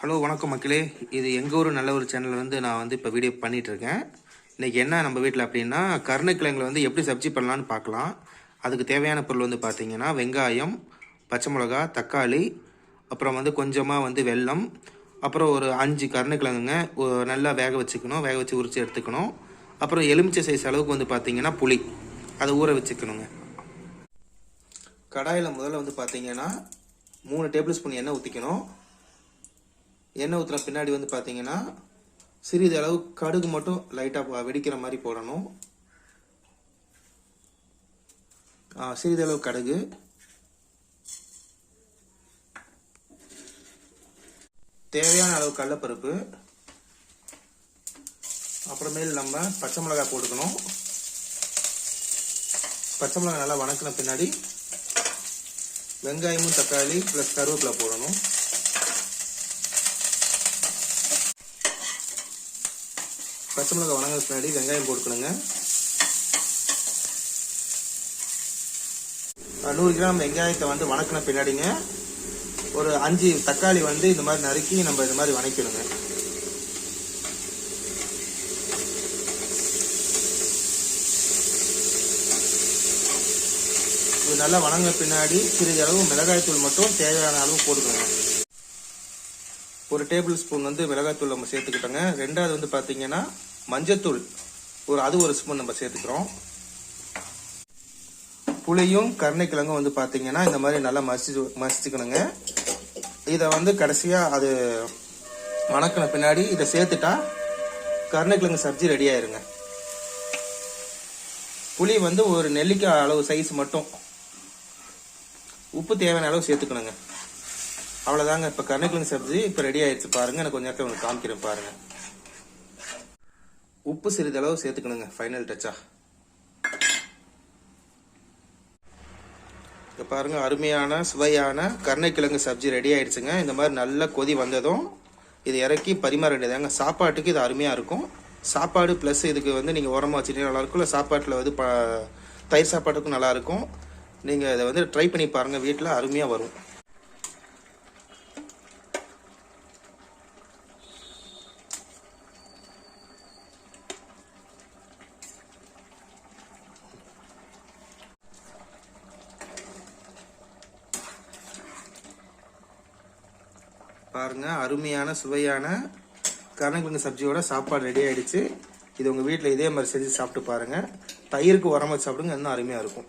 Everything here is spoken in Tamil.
ஹலோ வணக்கம் மக்களே. இது எங்கள் ஊர் நல்ல ஒரு சேனலில் நான் இப்போ வீடியோ பண்ணிகிட்ருக்கேன். இன்றைக்கி என்ன நம்ம வீட்டில் அப்படின்னா கருணைக்கிழங்குல எப்படி சப்ஜி பண்ணலான்னு பார்க்கலாம். அதுக்கு தேவையான பொருள் பார்த்தீங்கன்னா வெங்காயம், பச்சை மிளகா, தக்காளி, அப்புறம் கொஞ்சமாக வெல்லம், அப்புறம் ஒரு 5 கருணைக்கிழங்குங்க நல்லா வேக வச்சுக்கணும். வேக வச்சு உரித்து எடுத்துக்கணும். அப்புறம் எலுமிச்சை சைஸ் அளவுக்கு பார்த்தீங்கன்னா புளி, அதை ஊற வச்சுக்கணுங்க. கடாயில் முதல்ல பார்த்தீங்கன்னா 3 டேபிள் ஸ்பூன் எண்ணெய் ஊற்றிக்கணும். எண்ணெய் ஊற்றின பின்னாடி பார்த்தீங்கன்னா சிறிது அளவு கடுகு மட்டும் லைட்டாக வெடிக்கிற மாதிரி போடணும். சிறிதளவு கடுகு, தேவையான அளவு கடலைப்பருப்பு, அப்புறமேல் நம்ம பச்சை மிளகாய் போட்டுக்கணும். பச்சை மிளகாய் நல்லா வணக்கின பின்னாடி வெங்காயமும் தக்காளி ப்ளஸ் கருவேப்பிலை போடணும். பச்சை மிளகாய் வணங்கின பின்னாடி வெங்காயம் போட்டுக்கணுங்க. 100 கிராம் வெங்காயத்தை வணக்கின பின்னாடிங்க ஒரு 5 தக்காளி இந்த மாதிரி நறுக்கி நம்ம இது மாதிரி வணக்கணுங்க. இது நல்லா வணங்கின பின்னாடி சிறிது அளவு மிளகாய்த்தூள் மட்டும் தேவையான அளவு போட்டுக்கணுங்க. ஒரு டேபிள் ஸ்பூன் மிளகாய்த்தூள் நம்ம சேர்த்துக்கிட்டோங்க. ரெண்டாவது பார்த்தீங்கன்னா மஞ்சத்தூள் ஒரு ஸ்பூன் நம்ம சேர்த்துக்கிறோம். புளியும் கருணைக்கிழங்கும் பார்த்தீங்கன்னா இந்த மாதிரி நல்லா மசிச்சுக்கணுங்க. இதை கடைசியாக அது வணக்கின பின்னாடி இதை சேர்த்துட்டா கருணைக்கிழங்கு சப்ஜி ரெடி ஆயிருங்க. புளி ஒரு நெல்லிக்காய் அளவு சைஸ் மட்டும், உப்பு தேவையான அளவு சேர்த்துக்கணுங்க. அவ்வளோதாங்க. இப்போ கருணைக்கிழங்கு சப்ஜி இப்போ ரெடி ஆயிடுச்சு பாருங்க. எனக்கு கொஞ்சம் நேரத்தில் காமிக்கிறேன் பாருங்க. உப்பு சிறிதளவு சேர்த்துக்கணுங்க, ஃபைனல் டச்சா. இப்போ பாருங்க, அருமையான சுவையான கருணைக்கிழங்கு சப்ஜி ரெடி ஆயிடுச்சுங்க. இந்த மாதிரி நல்ல கொதி வந்ததும் இது இறக்கி பரிமாற வேண்டியதாங்க. சாப்பாட்டுக்கு இது அருமையாக இருக்கும். சாப்பாடு ப்ளஸ் இதுக்கு நீங்கள் உரமாக வச்சுட்டீங்கன்னா நல்லாயிருக்கும். இல்லை சாப்பாட்டில் தயிர் சாப்பாட்டுக்கும் நல்லாயிருக்கும். நீங்கள் இதை ட்ரை பண்ணி பாருங்கள், வீட்டில் அருமையாக வரும். பாருங்க, அருமையான சுவையான கருணைக்கிழங்கு சப்ஜியோட சாப்பாடு ரெடி ஆயிடுச்சு. இது உங்கள் வீட்டில் இதே மாதிரி செஞ்சு சாப்பிட்டு பாருங்கள். தயிருக்கு உரம் வச்சு சாப்பிடுங்க, இன்னும் அருமையாக இருக்கும்.